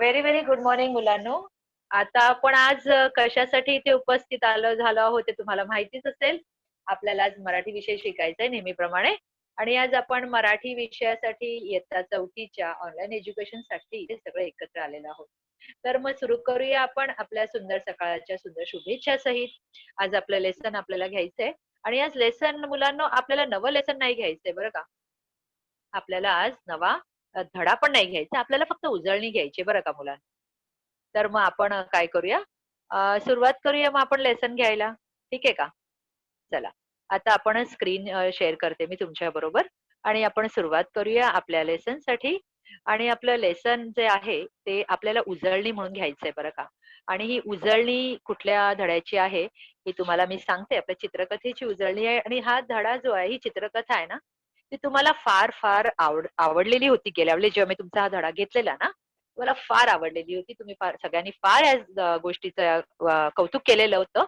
Very very good morning मुलांनो. आता आपण आज कशासाठी इथे उपस्थित झालो आहोत ते तुम्हाला माहितीच असेल. आपल्याला आज मराठी विषय शिकायचा आहे नेहमीप्रमाणे. आणि आज आपण मराठी विषयासाठी इयत्ता 4थीच्या ऑनलाईन एज्युकेशन साठी इथे सगळे एकत्र आलेलो आहोत. तर मग सुरू करूया आपण आपल्या सुंदर सकाळच्या सुंदर शुभेच्छा सहित. आज आपलं लेसन आपल्याला घ्यायचंय. आणि आज लेसन मुलांना आपल्याला नवं लेसन नाही घ्यायचंय बरं का. आपल्याला आज नवा धडा पण नाही घ्यायचा, आपल्याला फक्त उजळणी घ्यायची बरं का मुलांना. तर मग आपण काय करूया, सुरुवात करूया मग आपण लेसन घ्यायला. ठीक आहे का? चला, आता आपण स्क्रीन शेअर करते मी तुमच्या बरोबर आणि आपण सुरुवात करूया आपल्या लेसन साठी. आणि आपलं लेसन जे आहे ते आपल्याला उजळणी म्हणून घ्यायचंय बरं का. आणि ही उजळणी कुठल्या धड्याची आहे ही तुम्हाला मी सांगते. आपल्या चित्रकथेची उजळणी आहे. आणि हा धडा जो आहे, ही चित्रकथा आहे ना, ती तुम्हाला फार फार आवडलेली होती गेल्या वेळेला जेव्हा मी तुमचा हा धडा घेतलेला ना. तुम्हाला फार आवडलेली होती. तुम्ही फार सगळ्यांनी फार या गोष्टीचं कौतुक केलेलं होतं.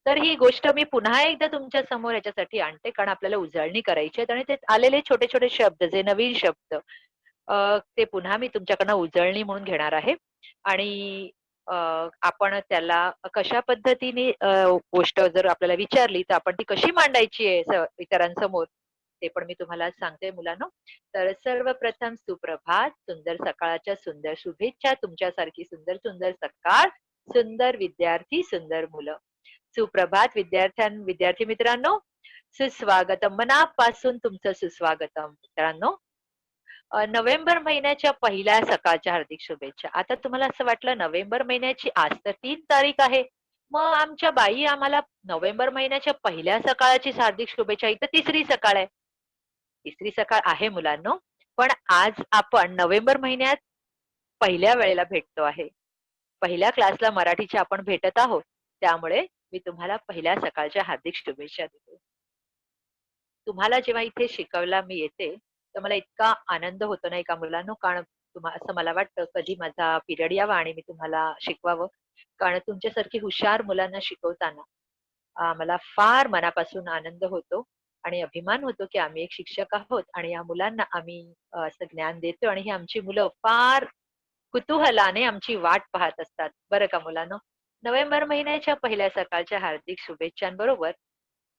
तर ही गोष्ट मी पुन्हा एकदा तुमच्या समोर ह्याच्यासाठी आणते, कारण आपल्याला उजळणी करायची आहे आणि ते आलेले छोटे छोटे शब्द, जे नवीन शब्द, ते पुन्हा मी तुमच्याकडनं उजळणी म्हणून घेणार आहे. आणि आपण त्याला कशा पद्धतीने गोष्ट जर आपल्याला विचारली तर आपण ती कशी मांडायची आहे इतरांसमोर, ते पण मी तुम्हाला सांगते मुलांनो. तर सर्वप्रथम सुप्रभात, सुंदर सकाळच्या सुंदर शुभेच्छा. तुमच्यासारखी सुंदर सुंदर सकाळ, सुंदर विद्यार्थी, सुंदर मुलं. सुप्रभात विद्यार्थी मित्रांनो, सुस्वागतम. मनापासून तुमचं सुस्वागतम मित्रांनो. नोव्हेंबर महिन्याच्या पहिल्या सकाळच्या हार्दिक शुभेच्छा. आता तुम्हाला असं वाटलं नोव्हेंबर महिन्याची आज तर 3 तारीख आहे, मग आमच्या बाई आम्हाला नोव्हेंबर महिन्याच्या पहिल्या सकाळची हार्दिक शुभेच्छा. इथं तिसरी सकाळ आहे. तिसरी सकाळ आहे मुलांनो, पण आज आपण नोव्हेंबर महिन्यात पहिल्या वेळेला भेटतो आहे. पहिल्या क्लासला मराठीच्या आपण भेटत आहोत. त्यामुळे मी तुम्हाला पहिल्या सकाळच्या हार्दिक शुभेच्छा देते. तुम्हाला जेव्हा इथे शिकवला मी येते तर मला इतका आनंद होतो नाही का मुलांनो, कारण असं मला वाटतं कधी माझा पिरियड यावा आणि मी तुम्हाला शिकवावं. कारण तुमच्यासारखी हुशार मुलांना शिकवताना मला फार मनापासून आनंद होतो आणि अभिमान होतो की आम्ही एक शिक्षक आहोत आणि या मुलांना आम्ही असं ज्ञान देतो आणि ही आमची मुलं फार कुतूहलाने आमची वाट पाहत असतात बरं का मुलांनो. नोव्हेंबर महिन्याच्या पहिल्या सकाळच्या हार्दिक शुभेच्छांबरोबर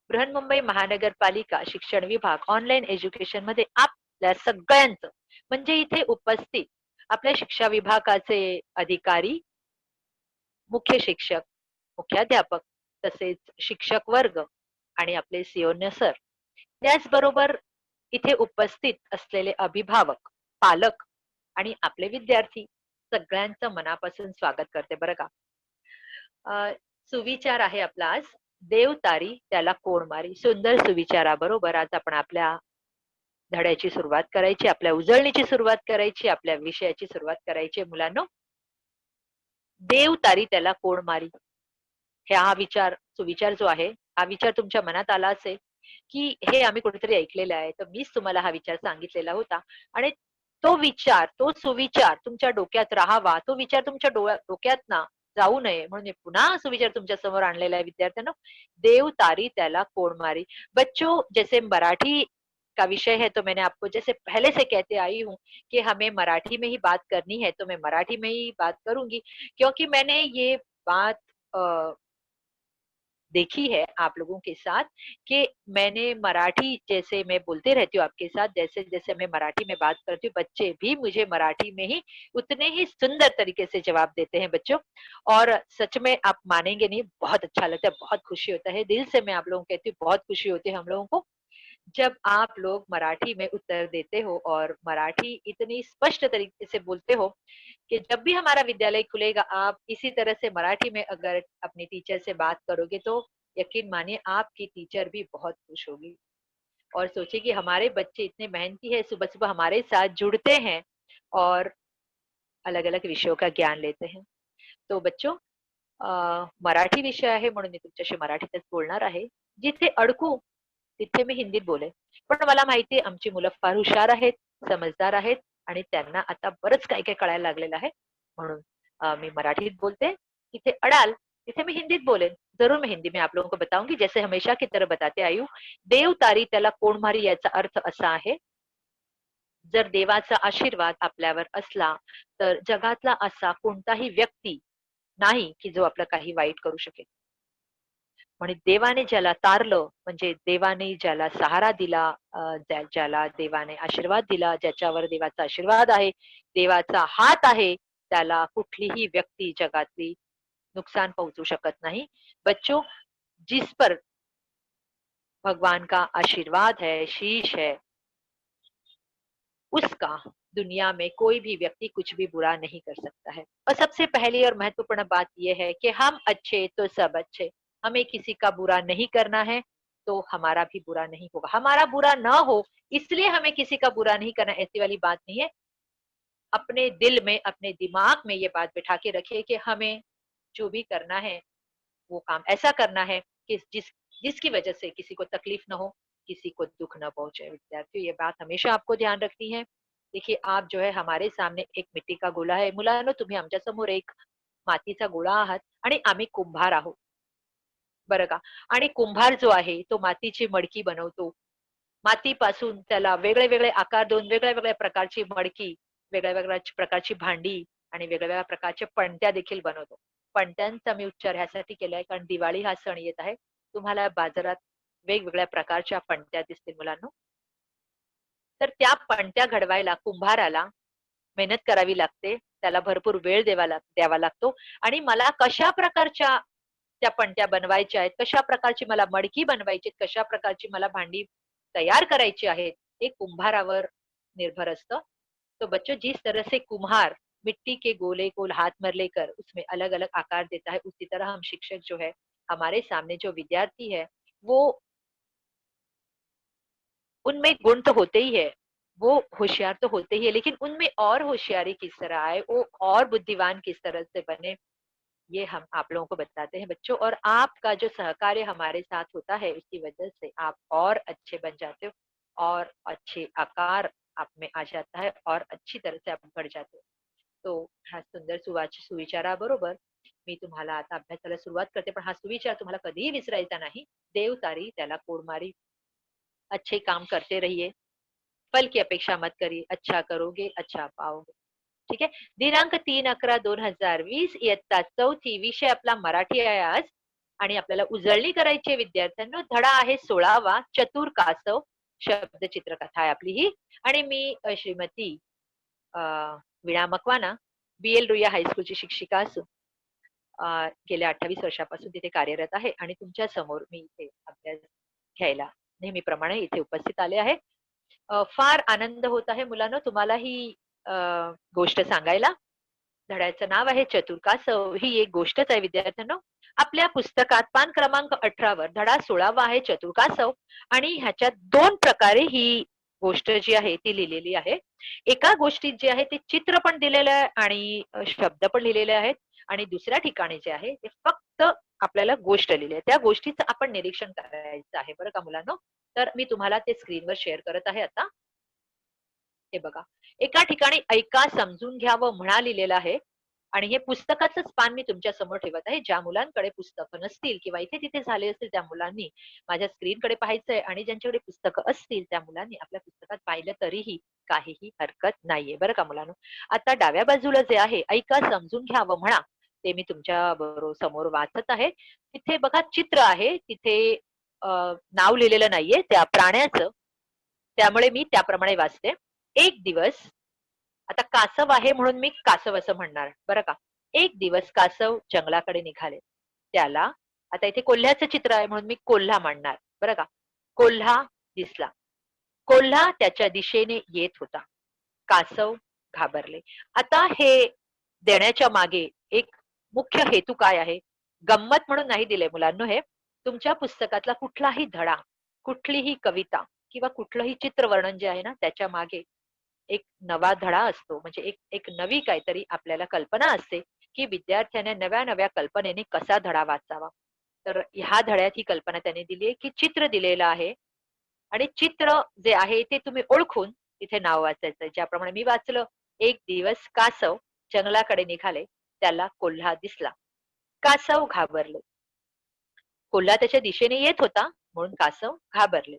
बृहन्मुंबई महानगरपालिका शिक्षण विभाग ऑनलाईन एज्युकेशन मध्ये आपल्या सगळ्यांचं, म्हणजे इथे उपस्थित आपल्या शिक्षा विभागाचे अधिकारी, मुख्य शिक्षक, मुख्याध्यापक, तसेच शिक्षक वर्ग आणि आपले सिओन्य सर, त्याचबरोबर इथे उपस्थित असलेले अभिभावक, पालक आणि आपले विद्यार्थी, सगळ्यांचं मनापासून स्वागत करते बरं का. सुविचार आहे आपला आज, देव तारी त्याला कोण मारी. सुंदर सुविचाराबरोबर आज आपण आपल्या धड्याची सुरुवात करायची, आपल्या उजळणीची सुरुवात करायची, आपल्या विषयाची सुरुवात करायची मुलांनो. देव तारी त्याला कोण मारी. हा विचार, सुविचार जो आहे, हा विचार तुमच्या मनात आला असेल की हे आम्ही कुठेतरी ऐकलेलं आहे, तर मीच तुम्हाला हा विचार सांगितलेला होता. आणि तो विचार, तो सुविचार तुमच्या डोक्यात राहावा, तो विचार तुमच्या डोक्यात ना जाऊ नये म्हणून मी पुन्हा सुविचार तुमच्या समोर आणलेला आहे विद्यार्थ्यांनो. देव तारी त्याला कोण मारी. बच्चों, जैसे मराठी का विषय है तो मैंने आपको जैसे पहले से कहते आई हूँ कि हमें मराठी में ही बात करनी है, तो मैं मराठी में ही बात करूंगी, क्योंकि मैंने ये बात देखी है आप लोगों के साथ कि मैंने मराठी, जैसे मैं बोलते रहती हूँ आपके साथ, जैसे जैसे मैं मराठी में बात करती हूँ, बच्चे भी मुझे मराठी में ही उतने ही सुंदर तरीके से जवाब देते हैं बच्चों। और सच में आप मानेंगे नहीं, बहुत अच्छा लगता है, बहुत खुशी होता है, दिल से मैं आप लोगों को कहती हूँ, बहुत खुशी होती है हम लोगों को जब आप लोग मराठी में उत्तर देते हो और मराठी इतनी स्पष्ट तरीके से बोलते हो कि जब भी हमारा विद्यालय खुलेगा आप इसी तरह से मराठी में अगर अपनी टीचर से बात करोगे तो यकीन मानिए आपकी टीचर भी बहुत खुश होगी और सोचे कि हमारे बच्चे इतने मेहनती है, सुबह सुबह हमारे साथ जुड़ते हैं और अलग अलग विषयों का ज्ञान लेते हैं. तो बच्चों, मराठी विषय आहे म्हणून मी तुमच्याशी मराठीतच बोलणार आहे. जिथे अडकू तिथे मी हिंदीत बोलेन, पण मला माहिती आहे आमची मुलं फार हुशार आहेत, समजदार आहेत आणि त्यांना आता बरंच काही काही कळायला लागलेलं आहे, म्हणून मी मराठीत बोलते. तिथे अडाल तिथे मैं हिंदी बोले, जरूर मैं हिंदी में आप लोगों को बताऊंगी जैसे हमेशा की तरह बताते आई हूँ. देव तारी त्याला कोण मारी याचा अर्थ असा आहे, जर देवाचा आशीर्वाद आपल्यावर असला तर जगातला असा कोणताही व्यक्ती नाही की जो आपलं काही वाईट करू शकेल. आणि देवाने ज्याला तारलं म्हणजे देवाने ज्याला सहारा दिला, ज्याला देवाने आशीर्वाद दिला, ज्याच्यावर देवाचा आशीर्वाद आहे, देवाचा हात आहे, त्याला कुठलीही व्यक्ती जगातली नुकसान पोहोचू शकत नाही. बच्चों, जिस पर भगवान का आशीर्वाद है, शीश है, उसका दुनिया में कोई भी व्यक्ति कुछ भी बुरा नहीं कर सकता है। और सबसे पहली और महत्वपूर्ण बात यह है कि हम अच्छे तो सब अच्छे। हमें किसी का बुरा नहीं करना है तो हमारा भी बुरा नहीं होगा। हमारा बुरा ना हो इसलिए हमें किसी का बुरा नहीं करना, ऐसी वाली बात नहीं है। अपने दिल में, अपने दिमाग में ये बात बिठा के रखिए कि हमें जो भी करना है वो काम ऐसा करना है कि जिसकी वजह से किसी को तकलीफ ना हो, किसी को दुःख न पहुंचे। विद्यार्थियों, ये बात हमेशा आपको ध्यान रखनी है। देखिए, आप जो है हमारे सामने एक मिट्टी का गोळा आहे. मुलांनो, तुम्ही आमच्या समोर एक मातीचा गोळा आहात आणि आम्ही कुंभार आहोत, बरं का. आणि कुंभार जो आहे तो मातीची मडकी बनवतो. मातीपासून त्याला वेगळे वेगळे आकार देऊन वेगळ्या वेगळ्या प्रकारची मडकी, वेगळ्या वेगळ्या प्रकारची भांडी आणि वेगवेगळ्या प्रकारच्या पणत्या देखील बनवतो. पणत्यांचा मी उच्चार ह्यासाठी केलाय कारण दिवाळी हा सण येत आहे. तुम्हाला बाजारात वेगवेगळ्या प्रकारच्या पणत्या दिसतील मुलांनो. तर त्या पणत्या घडवायला कुंभाराला मेहनत करावी लागते. त्याला भरपूर वेळ द्यावा लागतो आणि मला कशा प्रकारच्या त्या पणत्या बनवायच्या आहेत, कशा प्रकारची मला मडकी बनवायची, कशा प्रकारची मला भांडी तैयार करायची आहेत, हे कुंभारावर निर्भर असतं. तो बच्चों, जिस तरह से कुम्हार मिट्टी के गोले को हाथ में लेकर उसमें अलग अलग आकार देता है, उसी तरह हम शिक्षक जो है, हमारे सामने जो विद्यार्थी है, वो उनमें गुण तो होते ही है, वो होशियार तो होते ही है, लेकिन उनमें और होशियारी किस तरह आए, वो और बुद्धिमान किस तरह से बने, ये हम आप लोगों को बताते हैं बच्चों। और आपका जो सहकार्य हमारे साथ होता है उसकी वजह से आप और अच्छे बन जाते हो और अच्छे आकार आप में आ जाता है और अच्छी तरह से आप बढ़ जाते हो. तो हा सुंदर सुविचाराबरोबर मी तुम्हाला आता अभ्यासाला सुरुवात करते, पण हा सुविचार तुम्हाला कधीही विसरायचा नाही. देव तारी त्याला कोड मारी, अच्छे काम करते रहिए, फल की अपेक्षा मत करिए, अच्छा करोगे अच्छा पाओगे. ठीक आहे. दिनांक 3/11/2020 इयत्ता 4थी, विषय आपला मराठी आहे आज आणि आपल्याला उजळणी करायची आहे विद्यार्थ्यांनो. धडा आहे 16वा, चतुर कासव शब्दचित्रकथा आहे आपली ही. आणि मी श्रीमती अ, वीणा मकवाना, BL रुईया हायस्कूलची शिक्षिका असून गेल्या 28 वर्षापासून तिथे कार्यरत आहे आणि तुमच्या समोर मी इथे अभ्यास घ्यायला नेहमीप्रमाणे इथे उपस्थित आले आहे. फार आनंद होत आहे मुलांनो तुम्हाला ही अ, गोष्ट सांगायला. धड्याचं नाव आहे चतुर कासव. ही एक गोष्टच आहे विद्यार्थ्यांनो. आपल्या पुस्तकात पान क्रमांक 18 वर धडा 16वा आहे चतुर कासव आणि ह्याच्यात 2 प्रकारे ही गोष्ट जी आहे ती लिहिलेली आहे. एका गोष्टीत जे आहे ते चित्र पण दिलेलं आहे आणि शब्द पण लिहिलेले आहेत आणि दुसऱ्या ठिकाणी जे आहे ते फक्त आपल्याला गोष्ट लिहिली आहे. त्या गोष्टीचं आपण निरीक्षण करायचं आहे बरं का मुलांनो. तर मी तुम्हाला ते स्क्रीनवर शेअर करत आहे आता. हे बघा. एका ठिकाणी ऐका, समजून घ्या व म्हणा लिहिलेलं आहे आणि हे पुस्तकाचंच पान मी तुमच्या समोर ठेवत आहे. ज्या मुलांकडे पुस्तकं नसतील किंवा इथे तिथे झाले असतील त्या मुलांनी माझ्या स्क्रीनकडे पाहायचंय आणि ज्यांच्याकडे पुस्तकं असतील त्या मुलांनी आपल्या पुस्तकात पाहिलं तरीही काहीही हरकत नाहीये बरं का मुलांनो. आता डाव्या बाजूला जे आहे ऐका, समजून घ्या व म्हणा ते मी तुमच्या बरोबर समोर वाचत आहे. तिथे बघा चित्र आहे. तिथे नाव लिहिलेलं नाहीये त्या प्राण्याचं. त्यामुळे मी त्याप्रमाणे वाचते. एक दिवस, आता कासव आहे म्हणून मी कासव असं म्हणणार बरं का. एक दिवस कासव जंगलाकडे निघाले. त्याला, आता इथे कोल्ह्याचं चित्र आहे म्हणून मी कोल्हा म्हणणार बरं का. कोल्हा दिसला. कोल्हा त्याच्या दिशेने येत होता. कासव घाबरले. आता हे देण्याच्या मागे एक मुख्य हेतू काय आहे? गंमत म्हणून नाही दिले मुलांनो हे. तुमच्या पुस्तकातला कुठलाही धडा, कुठलीही कविता किंवा कुठलंही चित्रवर्णन जे आहे ना त्याच्या मागे एक नवा धडा असतो. म्हणजे एक एक नवी काहीतरी आपल्याला कल्पना असते की विद्यार्थ्याने नव्या नव्या कल्पनेने कसा धडा वाचावा. तर ह्या धड्यात ही कल्पना त्याने दिली आहे की चित्र दिलेलं आहे आणि चित्र जे आहे ते तुम्ही ओळखून तिथे नाव वाचायचं. ज्याप्रमाणे मी वाचलं, एक दिवस कासव जंगलाकडे निघाले. त्याला कोल्हा दिसला. कासव घाबरले. कोल्हा त्याच्या दिशेने येत होता म्हणून कासव घाबरले.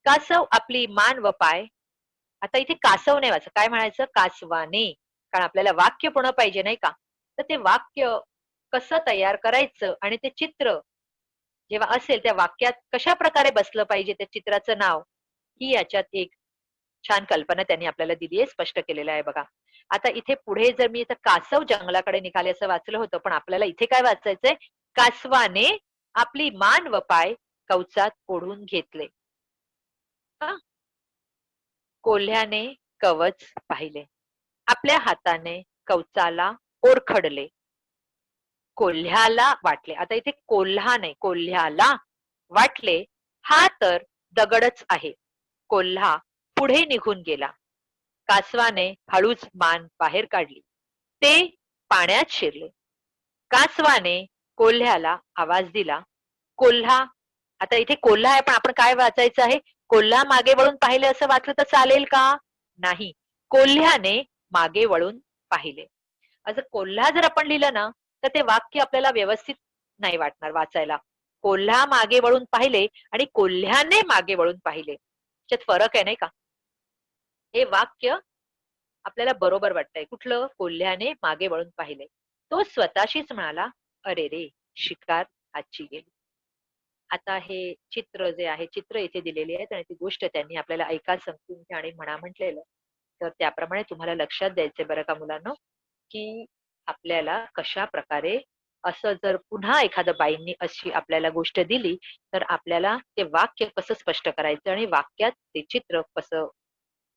कासव आपली मान व पाय आता इथे कासव नाही वाच, काय म्हणायचं, कासवाने, कारण आपल्याला वाक्य पूर्ण पाहिजे नाही का. तर ते वाक्य कसं तयार करायचं आणि ते चित्र जेव्हा असेल त्या वाक्यात कशा प्रकारे बसलं पाहिजे त्या चित्राचं नाव, ही याच्यात एक छान कल्पना त्यांनी आपल्याला दिली आहे, स्पष्ट केलेलं आहे बघा. आता इथे पुढे जर मी इथं कासव जंगलाकडे निघाले असं वाचलं होतं, पण आपल्याला इथे काय वाचायचंय, कासवाने आपली मान व पाय कवचात ओढून घेतले. हा, कोल्ह्याने कवच पाहिले, आपल्या हाताने कवचाला ओरखडले, कोल्ह्याला वाटले. आता इथे कोल्हा नाही, कोल्ह्याला वाटले हा तर दगडच आहे. कोल्हा पुढे निघून गेला. कासवाने हळूच मान बाहेर काढली. ते पाण्यात शिरले. कासवाने कोल्ह्याला आवाज दिला. कोल्हा, आता इथे कोल्हा आहे पण आपण काय वाचायचं आहे, कोल्हा मागे वळून पाहिले असं वाचलं तर चालेल का, नाही. कोल्ह्याने मागे वळून पाहिले असं कोल्हा जर आपण लिहिलं ना, तर ते वाक्य आपल्याला व्यवस्थित नाही वाटणार वाचायला. कोल्हा मागे वळून पाहिले आणि कोल्ह्याने मागे वळून पाहिले, याच्यात फरक आहे नाही का. हे वाक्य आपल्याला बरोबर वाटतंय. कुठलं, कोल्ह्याने मागे वळून पाहिले. तो स्वतःशीच म्हणाला, अरे रे, शिकार आजची गेली. आता हे चित्र जे आहे, चित्र इथे दिलेली आहेत आणि ती गोष्ट त्यांनी आपल्याला ऐका, समजून घ्या आणि म्हणा म्हटलेलं. तर त्याप्रमाणे तुम्हाला लक्षात द्यायचंय बरं का मुलांनो, की आपल्याला कशा प्रकारे असं जर पुन्हा एखाद्या बाईंनी अशी आपल्याला गोष्ट दिली, तर आपल्याला ते वाक्य कसं स्पष्ट करायचं आणि वाक्यात ते चित्र कसं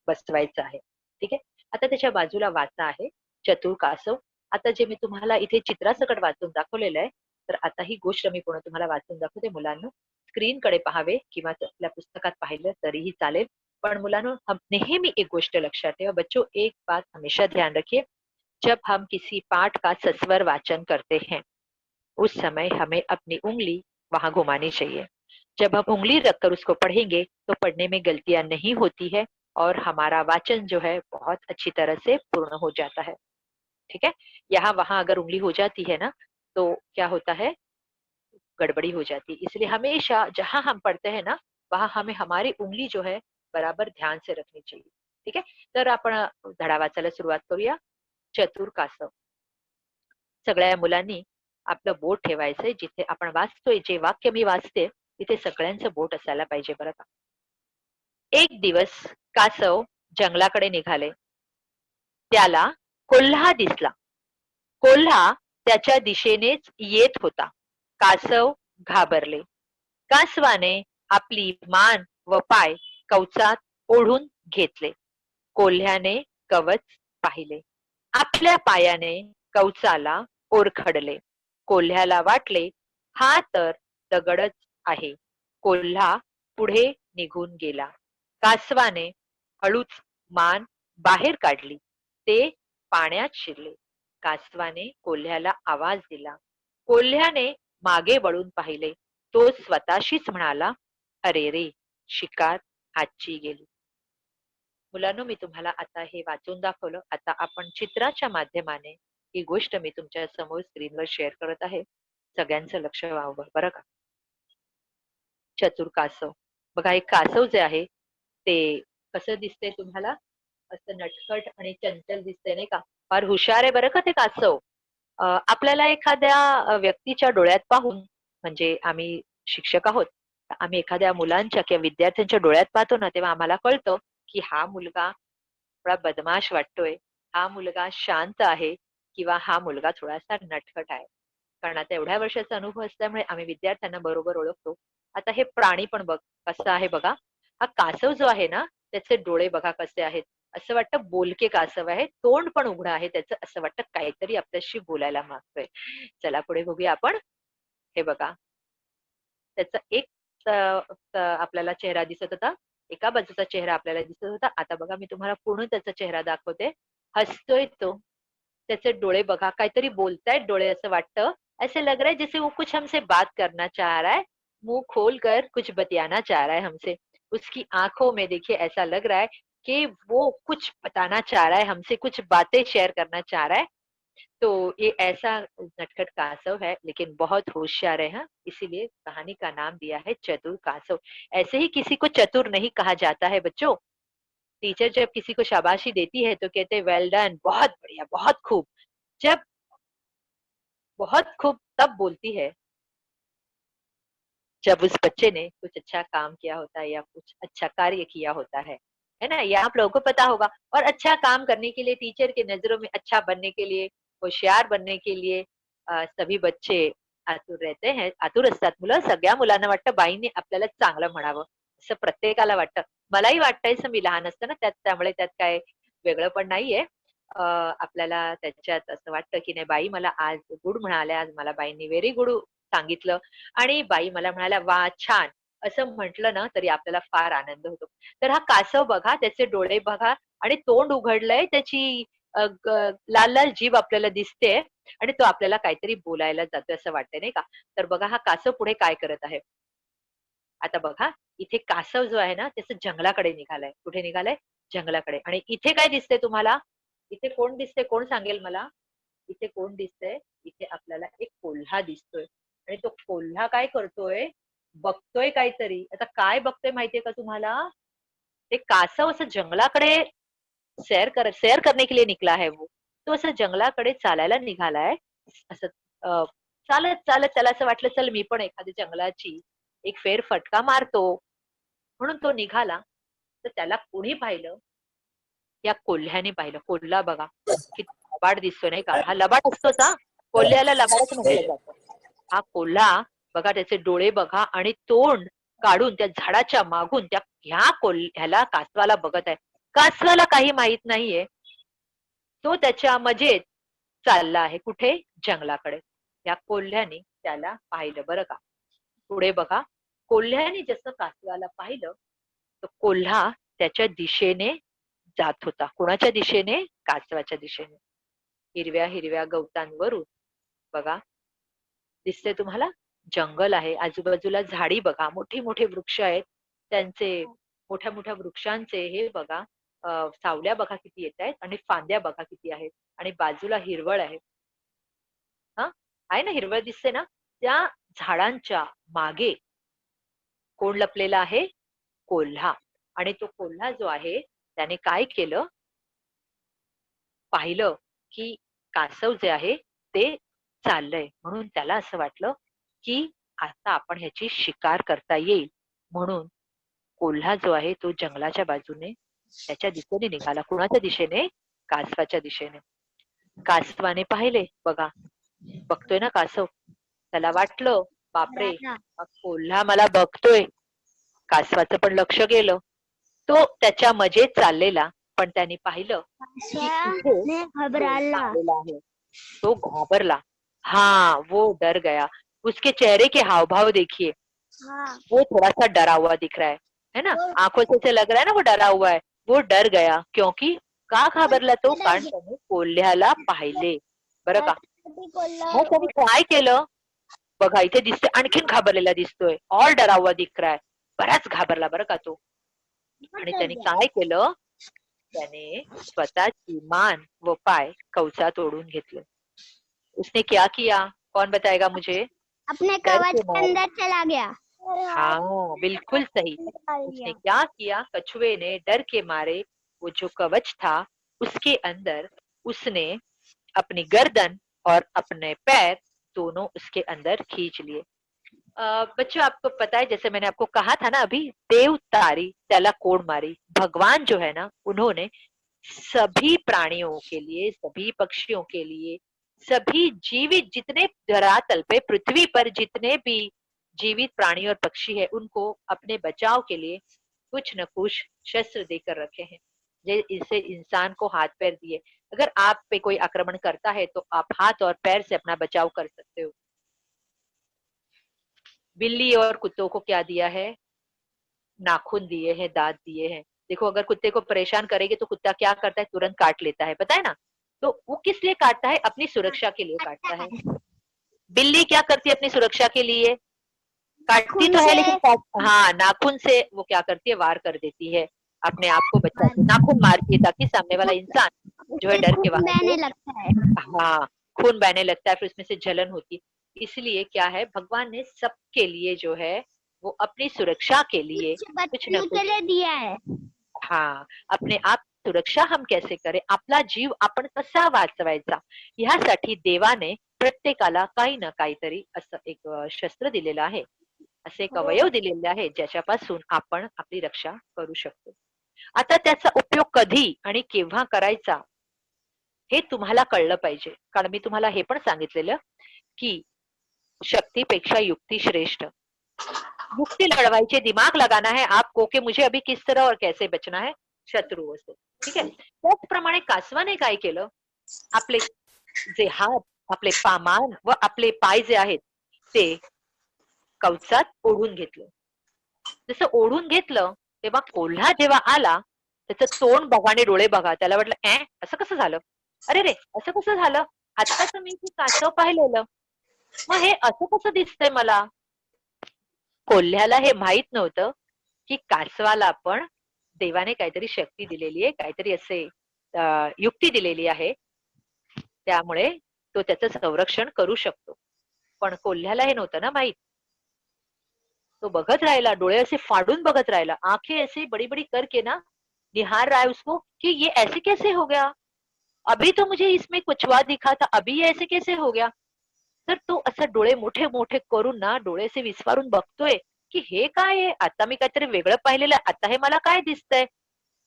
बसवायचं आहे. ठीक आहे. आता त्याच्या बाजूला वाचा आहे, चतुर कासव. आता जे मी तुम्हाला इथे चित्रासकट वाचून दाखवलेलं आहे, तर आता ही गोष्ट मी पुन्हा तुम्हाला वाचून दाखवते मुलांनो. स्क्रीनकडे पाहावे किंवा आपल्या पुस्तकात पाहिलं तरीही चालेल. पण मुलांनो, हम नेहमी एक गोष्ट लक्षात ठेवा बच्चों, एक बात हमेशा ध्यान रखिए, जब हम किसी पाठ का सस्वर वाचन करते हैं, उस समय हमें अपनी उंगली वहां घुमानी चाहिए. जब हम उंगली रखकर उसको पढ़ेंगे तो पढ़ने में गलतियां नहीं होती है और हमारा वाचन जो है बहुत अच्छी तरह से पूर्ण हो जाता है. ठीक है. यहाँ वहां अगर उंगली हो जाती है ना, तो क्या होता है, गड़बड़ी हो जाती है. इसलिए हमेशा जहां हम पढ़ते हैं ना, वहां हमें हमारी उंगली जो है बराबर ध्यान से रखनी चाहिए. ठीक आहे. तर आपण धडा वाचायला सुरुवात करूया. चतुर कासव. सगळ्या मुलांनी आपलं बोट ठेवायचंय जिथे आपण वाचतोय, जे वाक्य मी वाचते तिथे सगळ्यांचं बोट असायला पाहिजे बरं का. एक दिवस कासव जंगलाकडे निघाले. त्याला कोल्हा दिसला. कोल्हा त्याच्या दिशेनेच येत होता. कासव घाबरले. कासवाने आपली मान व पाय कवचात ओढून घेतले. कोल्ह्याने कवच पाहिले. आपल्या पायाने कवचाला ओरखडले. कोल्ह्याला वाटले हा तर दगडच आहे. कोल्हा पुढे निघून गेला. कासवाने हळूच मान बाहेर काढली. ते पाण्यात शिरले. कासवाने कोल्ह्याला आवाज दिला. कोल्ह्याने मागे वळून पाहिले. तो स्वतःशीच म्हणाला, अरे रे, शिकार आजची गेली. मुलांनो, मी तुम्हाला आता हे वाचून दाखवलं. आता आपण चित्राच्या माध्यमाने ही गोष्ट मी तुमच्या समोर स्क्रीनवर शेअर करत आहे. सगळ्यांचं लक्ष व्हावं बरं का. चतुर कासव. बघा, एक कासव जे आहे ते कसं दिसतंय तुम्हाला, असं नटखट आणि चंचल दिसतंय नाही का. फार हुशार आहे बरं का ते कासव. आपल्याला एखाद्या व्यक्तीच्या डोळ्यात पाहून, म्हणजे आम्ही शिक्षक आहोत, आम्ही एखाद्या मुलांच्या किंवा विद्यार्थ्यांच्या डोळ्यात पाहतो ना, तेव्हा आम्हाला कळतं की हा मुलगा थोडा बदमाश वाटतोय, हा मुलगा शांत आहे किंवा हा मुलगा थोडासा नटखट आहे. कारण आता एवढ्या वर्षाचा अनुभव असल्यामुळे आम्ही विद्यार्थ्यांना बरोबर ओळखतो. आता हे प्राणी पण बघ कसं आहे बघा. हा कासव जो आहे ना, त्याचे डोळे बघा कसे आहेत. असं वाटतं बोलके कासव आहे. तोंड पण उघडं आहे त्याचं. असं वाटतं काहीतरी आपल्याशी बोलायला मागतोय. चला पुढे बघूया आपण. हे बघा, त्याचा एक आपल्याला चेहरा दिसत होता. एका बाजूचा चेहरा आपल्याला दिसत होता. आता बघा, मी तुम्हाला पूर्ण त्याचा चेहरा दाखवते. हसतोय तो. त्याचे डोळे बघा, काहीतरी बोलतायत डोळे असं वाटतं. ऐसे लग रहा है जैसे वो कुछ हमसे बात करना चाह रहा है. मुंह खोल कर कुछ बतियाना चाह रहा है हमसे. उसकी आंखों में देखिए ऐसा लग रहा है कि वो कुछ बताना चाह रहा है हमसे, कुछ बातें शेयर करना चाह रहा है. तो ये ऐसा नटखट कासव है, लेकिन बहुत होशियार है, हाँ? इसीलिए कहानी का नाम दिया है चतुर कासव. ऐसे ही किसी को चतुर नहीं कहा जाता है बच्चों. टीचर जब किसी को शाबाशी देती है तो कहते हैं वेल डन, बहुत बढ़िया, बहुत खूब। जब बहुत खूब तब बोलती है जब उस बच्चे ने कुछ अच्छा काम किया होता है या कुछ अच्छा कार्य किया होता है ना? ये आप लोगों को पता होगा। और अच्छा काम करने के लिए, टीचर की नजरों में अच्छा बनने के लिए, होशियार बनने के लिए सभी बच्चे आतुर रहते हैं, आतुर असतात मुलं. सगळ्या मुलांना वाटतं बाईंनी आपल्याला चांगलं म्हणावं, असं प्रत्येकाला वाटतं. मलाही वाटायचं मी लहान असताना, त्यामुळे त्यात काय वेगळं पण नाहीये. आपल्याला त्याच्यात असं वाटतं की नाही, बाई मला आज गुड म्हणाल्या, आज मला बाईंनी व्हेरी गुड सांगितलं आणि बाई मला म्हणाल्या वा छान, असं म्हटलं ना तरी आपल्याला फार आनंद होतो. तर हा कासव बघा, त्याचे डोळे बघा आणि तोंड उघडलंय, त्याची लाल लाल जीभ आपल्याला दिसते आणि तो आपल्याला काहीतरी बोलायला जातोय असं वाटतंय नाही का? तर बघा हा कासव पुढे काय करत आहे. आता बघा, इथे कासव जो आहे ना त्याचं जंगलाकडे निघालाय. कुठे निघालाय? जंगलाकडे. आणि इथे काय दिसतंय तुम्हाला? इथे कोण दिसतंय? कोण सांगेल मला? इथे कोण दिसतंय? इथे आपल्याला एक कोल्हा दिसतोय. आणि तो कोल्हा काय करतोय? बघतोय काहीतरी. आता काय बघतोय माहितीये का तुम्हाला? ते कासव असं जंगलाकडे सैर करने के लिए निकला है वो. तो असं जंगलाकडे चालायला निघालाय. असं अ, चालत चालत त्याला असं वाटलं चल मी पण एखाद्या जंगलाची एक फेरफटका मारतो. म्हणून तो निघाला. तर त्याला कोणी पाहिलं? या कोल्ह्याने पाहिलं. कोल्हा बघा किती लबाड दिसतोय नाही का? हा लबाड असतोच हा. कोल्ह्याला लबाडच म्हटलं जातं. हा कोल्हा बघा, त्याचे डोळे बघा आणि तोंड काढून त्या झाडाच्या मागून त्या ह्या कोल्ह्याला, कासवाला बघत आहे. कासवाला काही माहित नाहीये. तो त्याच्या मजेत चालला आहे. कुठे? जंगलाकडे. या कोल्ह्याने त्याला पाहिलं बरं का. पुढे बघा, कोल्ह्याने जसं कासवाला पाहिलं, तर कोल्हा त्याच्या दिशेने जात होता. कोणाच्या दिशेने? कासवाच्या दिशेने. हिरव्या हिरव्या गवतांवरून बघा दिसतंय तुम्हाला? जंगल आहे. आजूबाजूला झाडी बघा, मोठे मोठे वृक्ष आहेत. त्यांचे मोठ्या मोठ्या वृक्षांचे हे बघा, सावल्या बघा किती येतायत आणि फांद्या बघा किती आहेत आणि बाजूला हिरवळ आहे. हां, आहे ना, हिरवळ दिसते ना? त्या झाडांच्या मागे कोण लपलेला आहे? कोल्हा. आणि तो कोल्हा जो आहे त्याने काय केलं? पाहिलं की कासव जे आहे ते चाललंय. म्हणून त्याला असं वाटलं की आता आपण ह्याची शिकार करता येईल. म्हणून कोल्हा जो आहे तो जंगलाच्या बाजूने त्याच्या दिशेने निघाला. कुणाच्या दिशेने? कासवाच्या दिशेने. कासवाने पाहिले बघा, बघतोय ना कासव. त्याला वाटलं बापरे, हा कोल्हा मला बघतोय. कासवाचं पण लक्ष गेलं. तो त्याच्या मजेत चाललेला, पण त्याने पाहिलं की इथे कोल्हा आलेला आहे. तो घाबरला. हाँ, वो डर गया. उसके चेहरे के हाव भाव देखिए, वो थोड़ा सा डरा हुआ दिख रहा है ना? आंखों से लग रहा है ना वो डरा हुआ है. वो डर गया. क्योंकि का घाबरला तो? कारण त्याने कोल्ह्याला पाहिले. बरं का? मग त्याने काय केलं? बघा इथे दिसते, आणखीन घाबरलेला दिसतोय. और डरा हुआ दिख रहा है. बराच घाबरला बरं का तो. आणि त्याने काय केलं? त्याने स्वतःची मान व पाय कवचात ओढून घेतले. उसने क्या किया? कौन बताएगा मुझे? अपने डर कवच के के मारे. अंदर चला गया। हाँ, बिल्कुल सही. उसने क्या किया? कछुए ने डर के मारे वो जो कवच था उसके अंदर उसने अपनी गर्दन और अपने पैर दोनों उसके अंदर खींच लिए. बच्चों आपको पता है, जैसे मैंने आपको कहा था ना अभी, देव तारी त्याला कोण मारी. भगवान जो है ना, उन्होंने सभी प्राणियों के लिए, सभी पक्षियों के लिए, सभी जीवित जितने धरातल पे पृथ्वी पर जितने भी जीवित प्राणी और पक्षी है, उनको अपने बचाव के लिए कुछ न कुछ शस्त्र देकर रखे हैं. ये इससे इंसान को हाथ पैर दिए. अगर आप पे कोई आक्रमण करता है तो आप हाथ और पैर से अपना बचाव कर सकते हो. बिल्ली और कुत्तों को क्या दिया है? नाखून दिए हैं, दांत दिए हैं. देखो अगर कुत्ते को परेशान करेंगे तो कुत्ता क्या करता है? तुरंत काट लेता है, पता है ना? तो वो किस लिए काटता है? अपनी सुरक्षा के लिए काटता है. बिल्ली क्या करती है अपनी सुरक्षा के लिए? काटती तो है लेकिन हाँ, नाखून से वो क्या करती है? वार कर देती है, अपने आप को बचाती है. नाखून मारती है ताकि सामने वाला इंसान जो है डर के वहां बहने से, लगता है। हाँ, खून बहने लगता है, फिर उसमें से जलन होती है. इसलिए क्या है, भगवान ने सबके लिए जो है वो अपनी सुरक्षा के लिए कुछ न बच्चों के कुछ, लिए दिया है। हा, अपने आप सुरक्षा हम कैसे करें, आपला जीव आपण कसा वाचवायचा, ह्यासाठी देवाने प्रत्येकाला काही ना काहीतरी असं एक शस्त्र दिलेलं आहे, असे एक हो. अवयव दिलेले आहे ज्याच्यापासून आपण आपली रक्षा करू शकतो. आता त्याचा उपयोग कधी आणि केव्हा करायचा हे तुम्हाला कळलं पाहिजे. कारण मी तुम्हाला हे पण सांगितलेलं की शक्तीपेक्षा युक्ती श्रेष्ठ. युक्ति लड़वाई दिमाग लगाना है आपको कि मुझे अभी किस तरह और कैसे बचना है शत्रुओं से. ठीक आहे. त्याचप्रमाणे कासवाने काय केलं, आपले जे हात, आपले मान व आपले पाय जे आहेत ते कवचात ओढून घेतलं. जसं ओढून घेतलं तेव्हा कोल्हा जेव्हा आला, त्याचं तोंड बघा आणि डोळे बघा. त्याला वाटलं असं कसं झालं, अरे रे असं कसं झालं, आत्ताच मी ते कासव पाहिलेलं, मग हे असं कसं दिसतंय मला. कोल्ह्याला हे माहित नव्हतं की कासवाला पण देवाने काहीतरी शक्ती दिलेली आहे, काहीतरी असे युक्ती दिलेली आहे, त्यामुळे तो त्याचं संरक्षण करू शकतो. पण कोल्ह्याला हे नव्हतं ना माहित. तो बघत राहिला, डोळे असे फाडून बघत राहिला, आंखें ऐसे बड़ी बड़ी करके ना निहार रहा है उसको कि ये ऐसे कैसे हो गया, अभी तो मुझे इसमें कुचवा दिखा था, अभी ये ऐसे कैसे हो गया. तर तो असं डोळे मोठे मोठे करून ना डोळे असे विस्फारून बघतोय की हे काय आहे, आता मी काहीतरी वेगळं पाहिलेलं, आता हे मला काय दिसतंय,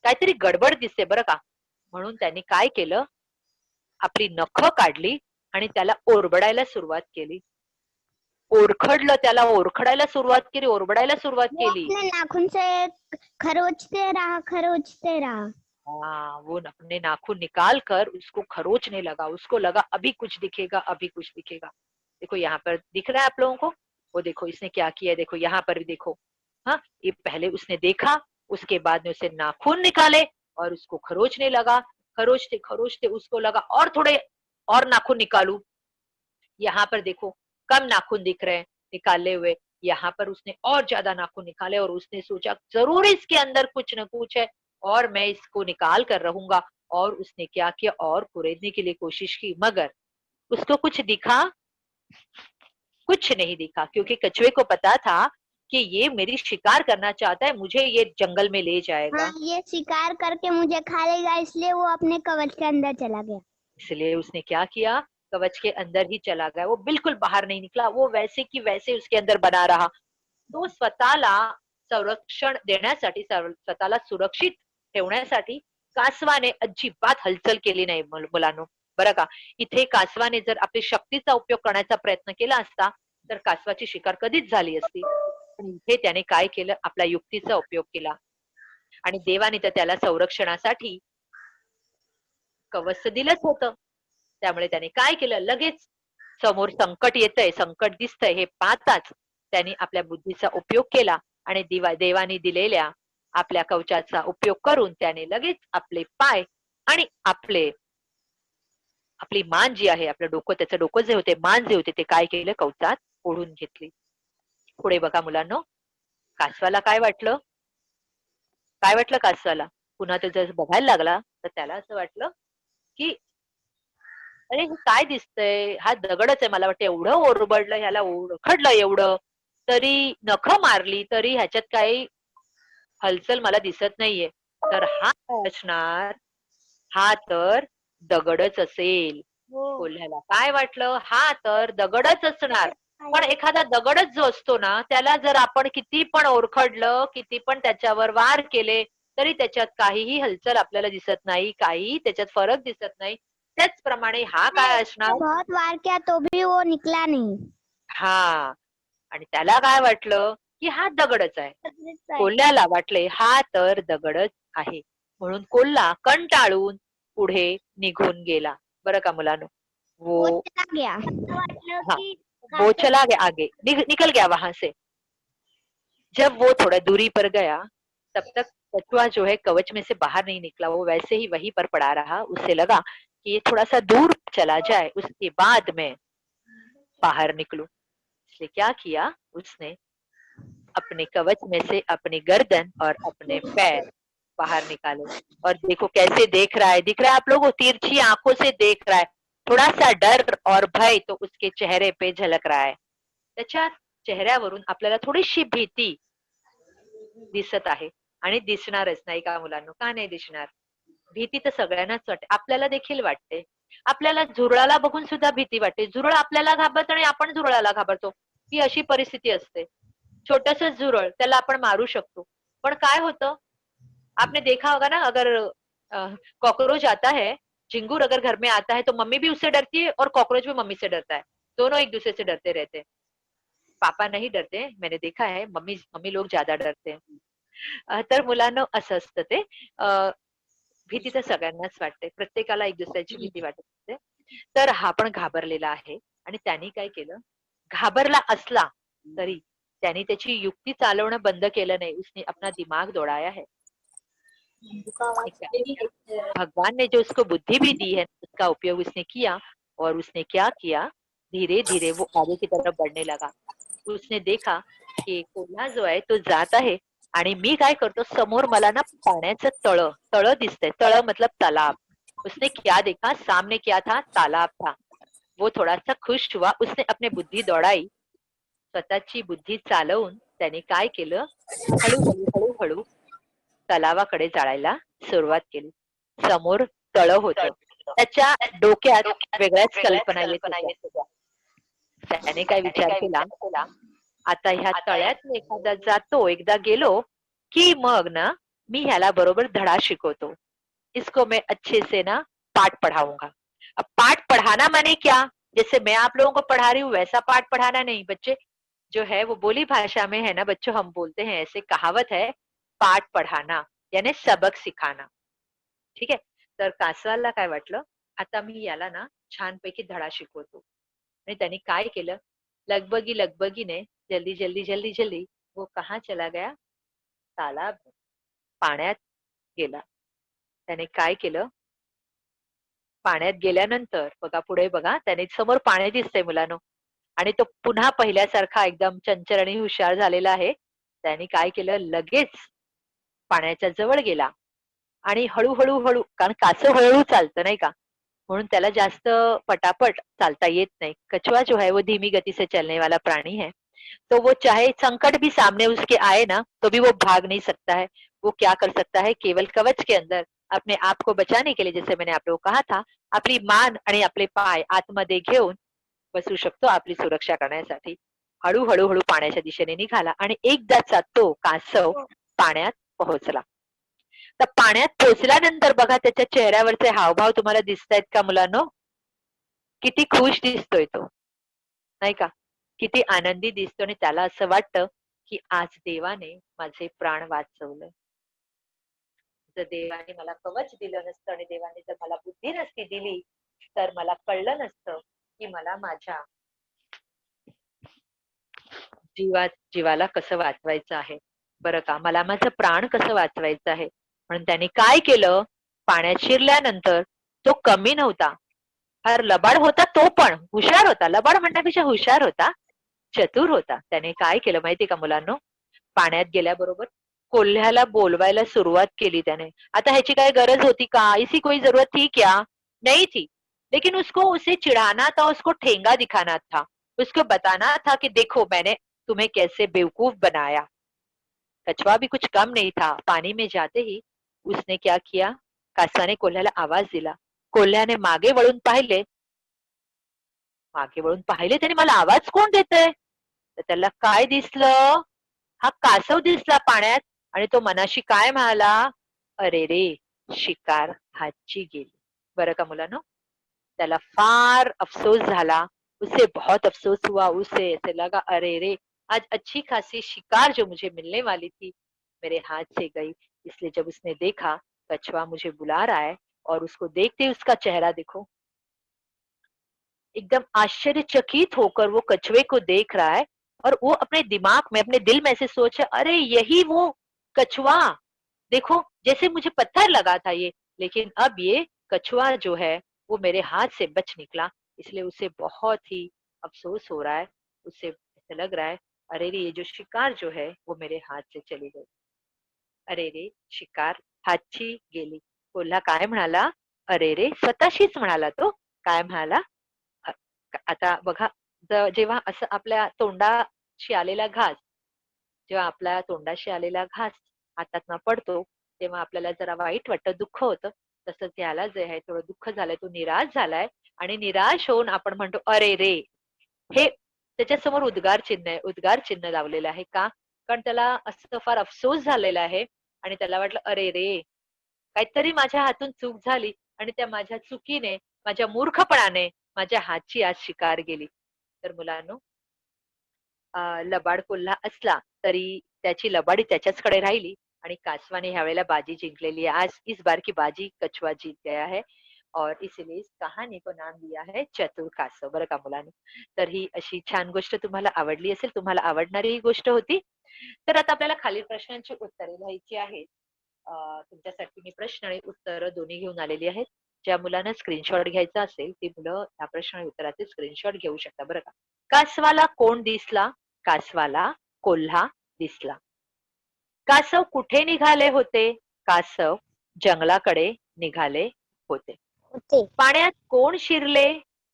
काहीतरी गडबड दिसते बरं का. म्हणून त्यांनी काय केलं, आपली नखं काढली आणि त्याला ओरबडायला सुरुवात केली. ओरखडलं, त्याला ओरखडायला सुरुवात केली, ओरबडायला सुरुवात वो केली. अपने नाखून से खरोचते रहा. हाँ, वो अपने नाखून निकाल कर उसको खरोचने लगा, उसको लगा अभी कुछ दिखेगा, अभी कुछ दिखेगा. देखो यहाँ पर दिख रहा है आप लोगों को, वो देखो इसने क्या किया है, देखो यहाँ पर भी देखो. हाँ, ये पहले उसने देखा, उसके बाद में उसे नाखून निकाले और उसको खरोचने लगा. खरोचते खरोचते उसको लगा और थोड़े और नाखून निकालू. यहाँ पर देखो कम नाखून दिख रहे हैं निकाले हुए, यहाँ पर उसने और ज्यादा नाखून निकाले और उसने सोचा जरूर इसके अंदर कुछ न कुछ है और मैं इसको निकाल कर रहूंगा. और उसने क्या किया, और कुरेदने के लिए कोशिश की, मगर उसको कुछ दिखा, कुछ नहीं दिखा, क्योंकि कछुए को पता था कि ये मेरी शिकार करना चाहता है, मुझे ये जंगल में ले जाएगा. हाँ, ये शिकार करके मुझे खा लेगा, इसलिए वो अपने कवच के अंदर चला गया. इसलिए उसने क्या किया, कवच के अंदर ही चला गया, वो बिल्कुल बाहर नहीं निकला, वो वैसे की वैसे उसके अंदर बना रहा. तो स्वतःला संरक्षण देण्यासाठी, स्वतःला सुरक्षित ठेवण्यासाठी कासवाने अजिबात हालचाल केली नाही मुलांनो. बरं का, इथे कासवाने जर आपली शक्तीचा उपयोग करण्याचा प्रयत्न केला असता तर कासवाची शिकार कधीच झाली असती. पण इथे त्याने काय केलं, आपल्या युक्तीचा उपयोग केला आणि देवाने तर त्याला संरक्षणासाठी कवच दिलंच होतं. त्यामुळे त्याने काय केलं, लगेच समोर संकट येतंय, संकट दिसतंय हे पाहताच त्यांनी आपल्या बुद्धीचा उपयोग केला आणि देवाने दिलेल्या आपल्या कवचाचा उपयोग करून त्याने लगेच आपले पाय आणि आपली मान जी आहे, आपलं डोकं, त्याचं डोकं जे होते, मान जे होते, ते काय केलं, कवचात ओढून घेतली. पुढे बघा मुलांनो, कासवाला काय वाटलं, काय वाटलं कासवाला, पुन्हा तो जर बघायला लागला तर त्याला असं वाटलं की अरे हे काय दिसतंय, हा दगडच आहे, मला वाटतं एवढं ओरबडलं, ह्याला ओरखडलं एवढं, तरी नखं मारली तरी ह्याच्यात काही हालचाल मला दिसत नाहीये, तर हा काय असणार, हा तर दगडच असेल. कोल्ह्याला काय वाटलं, हा तर दगडच असणार. पण एखादा दगडच जो असतो ना, त्याला जर आपण किती पण ओरखडलं, किती पण त्याच्यावर वार केले, तरी त्याच्यात काहीही हालचाल आपल्याला दिसत नाही, काहीही त्याच्यात फरक दिसत नाही. त्याचप्रमाणे हा काय असणार, बहुत वार किया तो भी वो निकला नहीं. हा, आणि त्याला काय वाटलं की हा दगडच आहे. कोल्ह्याला वाटले हा तर दगडच आहे, म्हणून कोल्हा कंटाळून पुढे निघून गेला. बरं का मुलांनो, वो वो चला गया. हाँ, वो चला गया आगे, निकल गया वहां से. जब वो थोड़ा दूरी पर गया, तब तक कछुआ जो है कवच में से बाहर नहीं निकला, वो वैसे ही वहीं पर पड़ा रहा. उससे लगा कि ये थोड़ा सा दूर चला जाए, उसके बाद में बाहर निकलूं. इसलिए क्या किया उसने, अपने कवच में से अपनी गर्दन और अपने पैर बाहर निकाले. और देखो कैसे देख रहा है, दिख रहा है आप लोगों को, तिरछी आंखों से देख रहा है. थोड़ा सा डर और भय तो उसके चेहरे पे झलक रहा है. त्याच्या चेहऱ्यावरून आपल्याला थोडीशी भीती दिसत आहे. आणि दिसणारच नाही का मुलांना? का नाही दिसणार? भीती तर सगळ्यांनाच वाटते, आपल्याला देखील वाटते. आपल्याला झुरळाला बघून सुद्धा भीती वाटते. झुरळ आपल्याला घाबरतो आणि आपण झुरळाला घाबरतो. ही अशी परिस्थिती असते. छोटस झुरळ त्याला आपण मारू शकतो, पण काय होतं, आपने देखा होगा ना, अगर कॉकरोच आता है, झिंगूर अगर घर में आता है तो मम्मी भी उससे डरती है और कॉकरोच भी मम्मी से डरता है. दोनों एक दूसरे से डरते रहते हैं. पापा नहीं डरते, मैंने देखा है, मम्मी मम्मी लोग ज्यादा डरते हैं. तर मुलांना असं असतं ते. भीती तर सगळ्यांनाच वाटते, प्रत्येकाला एक दुसऱ्याची भीती वाटत असते. तर हा पण घाबरलेला आहे आणि त्यांनी काय केलं, घाबरला असला तरी त्यांनी त्याची युक्ती चालवणं बंद केलं नाही. उसने अपना दिमाग दौड़ाया है. उसने क्या किया? भगवान ने जो उसको बुद्धि भी दी है उसका उपयोग उसने किया. और उसने क्या किया, धीरे धीरे वो आगे की तरफ बढ़ने लगा. उसने देखा की कोल्हा जो आहे तो जात आहे आणि मी काय करतो, समोर मला ना पाण्याचं तळ तळ दिसतंय. तळ मतलब तालाब. उसने क्या देखा, सामने क्या था, तालाब था. वो थोड़ा सा खुश हुआ. उसने अपनी बुद्धी दौड़ाई. स्वतःची बुद्धी चालवून त्याने काय केलं, हळूहळू हळूहळू तलावाकडे जायला सुरुवात केली. समोर तळ होतं. त्याच्या डोक्यात वेगळ्याच कल्पना येत होत्या. त्याने काय विचार केला, आता ह्या तळ्यात एखादा जातो, एकदा गेलो की मग ना मी ह्याला बरोबर धडा शिकवतो. इसको मैं अच्छे से ना पाठ पढ़ाऊंगा. अब पाठ पढ़ाना माने क्या, जैसे मैं आप लोगों को पढ़ा रही हूँ वैसा पाठ पढ़ाना नहीं बच्चे. जो है वो बोली भाषा में है ना बच्चों, हम बोलते हैं, ऐसे कहावत है, पाठ पढ़ाना यानी सबक सिखाना. ठीक आहे. तर कासवाला काय वाटलं, आता मी याला ना छानपैकी धडा शिकवतो. आणि त्यांनी काय केलं, लगबगी लगबगीने जल्दी जल्दी जल्दी जल्दी वो कहाँ चला गया, तालाब, पाण्यात गेला. त्याने काय केलं, पाण्यात गेल्यानंतर बघा, पुढे बघा, त्याने समोर पाणी दिसतंय मुलांनो. आणि तो पुन्हा पहिल्यासारखा एकदम चंचल आणि हुशार झालेला आहे. त्याने काय केलं, लगेच पाण्याच्या जवळ गेला आणि हळूहळू हळू, कारण कासव हळूहळू चालतं नाही का, म्हणून त्याला जास्त पटापट चालता येत नाही. कछुआ जो है वो धीमी गति से चलने वाला प्राणी है. तो वो चाहे संकट भी सामने उसके आए ना तो भी वो भाग नहीं सकता है. वो क्या कर सकता है, केवल कवच के अंदर अपने आप को बचाने के लिए, जैसे मैंने आप लोगों को कहा था, आपली मान आणि आपले पाय आतमध्ये घेऊन बसू शकतो आपली सुरक्षा करण्यासाठी. हळूहळू हळू पाण्याच्या दिशेने निघाला आणि एकदाचा तो कासव पाण्यात पोहोचला. तर पाण्यात पोहोचल्यानंतर बघा त्याच्या चेहऱ्यावरचे हावभाव तुम्हाला दिसतायत का मुलांनो? किती खुश दिसतोय तो, नाही का? किती आनंदी दिसतो आणि त्याला असं वाटतं की आज देवाने माझे प्राण वाचवले. जर देवाने मला कवच दिलं नसतं आणि देवाने जर मला बुद्धी नसती दिली तर मला कळलं नसतं की मला माझ्या जीवाला कसं वाचवायचं आहे. बरं का, मला माझं प्राण कसं वाचवायचं आहे. म्हणून त्याने काय केलं, पाण्यात शिरल्यानंतर तो कमी नव्हता, फार लबाड होता. तो पण हुशार होता, लबाड म्हणण्यापेक्षा हुशार होता, चतुर होता. त्याने काय केलं माहितीये का मुलांनो, पाण्यात गेल्याबरोबर कोल्ह्याला बोलवायला सुरुवात केली त्याने. आता ह्याची काय गरज होती का, इसी कोई जरूरत थी क्या, नहीं थी. लेकिन उसको उसे चिढ़ाना था, उसको ठेंगा दिखाना था, उसको बताना था कि देखो मैंने तुम्हें कैसे बेवकूफ बनाया. कछुआ भी कुछ कम नहीं था. पानी में जाते ही उसने क्या किया, कासवाने कोल्ह्याला आवाज दिला. कोल्ह्याने मागे वळून पाहिले. मागे वळून पाहिले त्याने, मला आवाज कोण देतंय. तर त्याला काय दिसलं, हा कासव दिसला पाण्यात. आणि तो मनाशी काय म्हणाला, अरे रे, शिकार हातची गेली. बरं का मुलांनो, त्याला फार अफसोस झाला. उसे बहुत अफसोस हुआ. उसे ऐसे लगा, अरे रे, आज अच्छी खासी शिकार जो मुझे मिलने वाली थी मेरे हाथ से गई. इसलिए जब उसने देखा कछुआ मुझे बुला रहा है और उसको देखते ही उसका चेहरा देखो, एकदम आश्चर्यचकित होकर वो कछुए को देख रहा है. और वो अपने दिमाग में, अपने दिल में से सोचा, अरे यही वो कछुआ, देखो जैसे मुझे पत्थर लगा था ये, लेकिन अब ये कछुआ जो है वो मेरे हाथ से बच निकला. इसलिए उसे बहुत ही अफसोस हो रहा है. उसे ऐसा लग रहा है, अरे रे, ये जो शिकार जो है वो मेरे हाथ से चली गई. अरे रे, शिकार हातची गेली. कोल्हा काय म्हणाला, अरे रे, स्वतःशीच म्हणाला तो. काय म्हणाला, अ, आता बघा, जेव्हा असं आपल्या तोंडाशी आलेला घास, जेव्हा आपल्या तोंडाशी आलेला घास हातातनं पडतो तेव्हा आपल्याला जरा वाईट वाटतं, दुःख होतं. तसंच याला जे आहे थोडं दुःख झालंय, तो निराश झालाय आणि निराश होऊन आपण म्हणतो अरे रे. हे त्याच्यासमोर उद्गार चिन्ह आहे, उद्गार चिन्ह लावलेलं आहे का? कारण त्याला असं फार अफसोस झालेला आहे आणि त्याला वाटलं अरे रे, काहीतरी माझ्या हातून चूक झाली आणि त्या माझ्या चुकीने, माझ्या मूर्खपणाने माझ्या हातची आज शिकार गेली. तर मुलांनो, लबाड कोल्हा असला तरी त्याची लबाडी त्याच्याचकडे राहिली आणि कासवाने ह्या वेळेला बाजी जिंकलेली आहे. आज इस बार की बाजी कछुआ जीत गया है और इसीलिए इस कहाणी को नाम दिया है चतुर कासव. बरं का मुलांनो? तर ही अशी छान गोष्ट तुम्हाला आवडली असेल, तुम्हाला आवडणारी ही गोष्ट होती. तर आता आपल्याला खालील प्रश्नांची उत्तरे लिहायची आहेत. तुमच्यासाठी मी प्रश्न आणि उत्तर दोन्ही घेऊन आलेली आहेत. ज्या मुलांना स्क्रीनशॉट घ्यायचा असेल ती मुलं या प्रश्न आणि उत्तराचे स्क्रीनशॉट घेऊ शकता. बरं का? कासवाला कोण दिसला? कासवाला कोल्हा दिसला. कासव कुठे निघाले होते? कासव जंगलाकडे निघाले होते. पाण्यात कोण शिरले?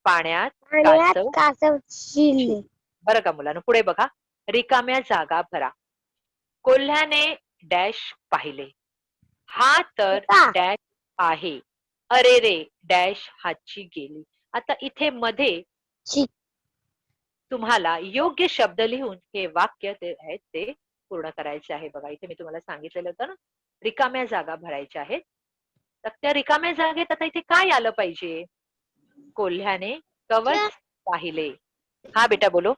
पाण्यात कासव कासव शिरले. बरं का मुलांना? पुढे बघा. रिकाम्या जागा भरा. कोल्ह्याने डॅश पाहिले. हा तर डॅश आहे. अरे रे डॅश हातची गेली. आता इथे मध्ये तुम्हाला योग्य शब्द लिहून हे वाक्य ते आहेत ते पूर्ण करायचे आहे. बघा इथे मी तुम्हाला सांगितलेलं होतं ना, रिकाम्या जागा भरायच्या आहेत. तर त्या रिकाम्या जागेत आता इथे काय आलं पाहिजे? कोल्ह्याने कवच पाहिले. हा बेटा बोलो.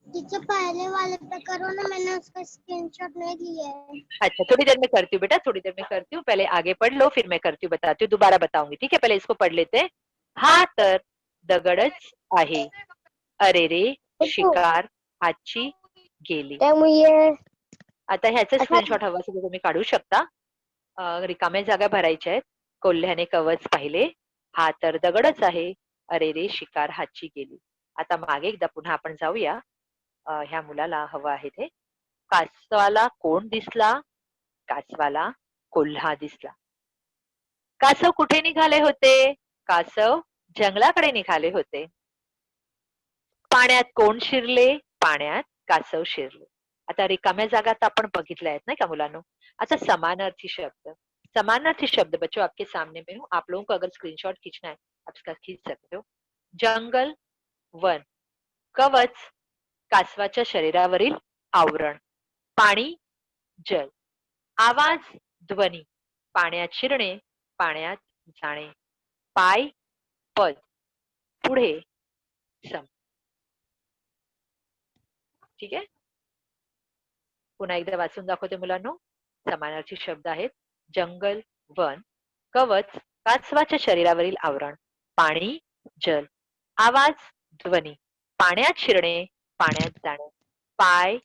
टीचर पहले वाले पे करो ना, मैंने उसका स्क्रीनशॉट नहीं लिया है. अच्छा थोड़ी देर में करती हूँ बेटा, थोड़ी देर में करती हूँ. पहले आगे पढ़ लो फिर मैं करती हूँ, बताती हूँ, दोबारा बताऊंगी. ठीक है, पहले इसको पढ़ लेते हैं. हा तर दगडच आहे. अरे रे शिकार हातची गेली. आता ह्याचं स्क्रीनशॉट हवा असेल तर तुम्ही काढू शकता. रिकाम्या जागा भरायच्या आहेत. कोल्ह्याने कवच पाहिले. हा तर दगडच आहे. अरे रे शिकार हातची गेली. आता मागे एकदा पुन्हा आपण जाऊया. ह्या मुलाला हवं आहे ते. कासवाला कोण दिसला? कासवाला कोल्हा दिसला. कासव कुठे निघाले होते? कासव जंगलाकडे निघाले होते. पाण्यात कोण शिरले? पाण्यात कासव शिरले. आता रिकाम्या जागा तर आपण बघितल्या आहेत नाही का मुलांनो? आता समानार्थी शब्द. समानार्थी शब्द बच्चों आपके सामने में हूँ. आप लोगों को अगर स्क्रीनशॉट खींचना है आप इसका खींच सकते हो. जंगल, वन, कवच, कासवाच्या शरीरावरील आवरण, पाणी, जल, आवाज, ध्वनी, पाण्यात शिरणे, पाण्यात जाणे, पाय, पद, पुढे, सम. ठीक आहे, पुन्हा एकदा वाचून दाखवते मुलांनो. समानार्थी शब्द आहेत जंगल, वन, कवच, कासवाच्या शरीरावरील आवरण, पाणी, जल, आवाज, ध्वनी, पाण्यात शिरणे, पाण्यात जाणे, पाय,